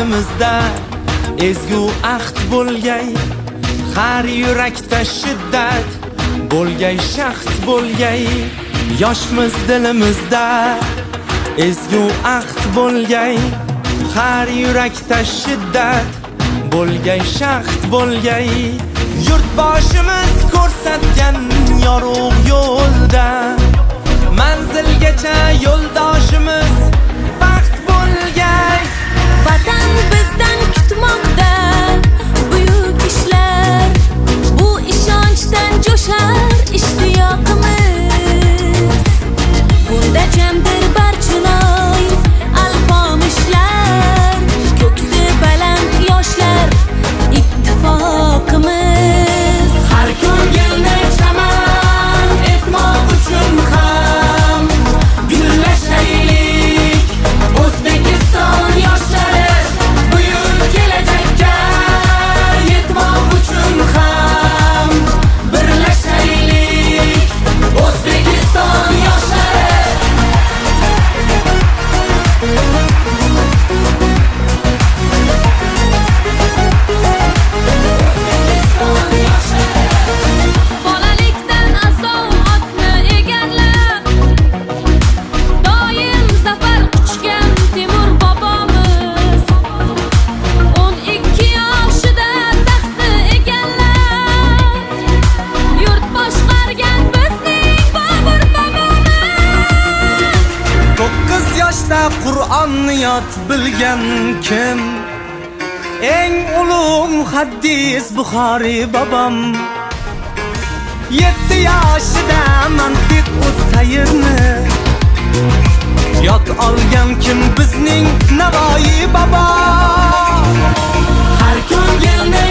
dilimizda ezgu ahd bo'lgay, har yurakda shiddat bo'lgay, shaxt bo'lgay. Yoshmiz dilimizda ezgu ahd bo'lgay, har yurakda shiddat bo'lgay, shaxt bo'lgay. Yurtboshimiz ko'rsatgan yorug' yo'lda manzilgacha yo'ldoshimiz baxt bo'lgay. Vatan bizdan kutmoqda buyuk ishlar, bu ishonchdan jo'shar ishtiyoqimiz. Bunda jamdir barchinoy alpomishlar, ko'ksi baland yoshlar ittifoqimiz. Har ko'ngilni chaman etmoq uchun ham gullashaylik. O'zbekiston yoshlari buyuk kelajakka yetmoq uchun ham birlashaylik. O'zbekiston yoshlari Bolalikdan asov otni egallab, doim zafar quchgan Temur bobomiz. 12 yoshida taxtni egallab, yurt boshqargan bizning Bobur bobomiz. 9 yoshda Qur'onni yod bilgan kim? Eng ulug' muhaddis Buxoriy bobom. 7 yoshida mantiq o'tayirni yod olgan kim? Bizning Navoiy bobo. Har ko'ngilni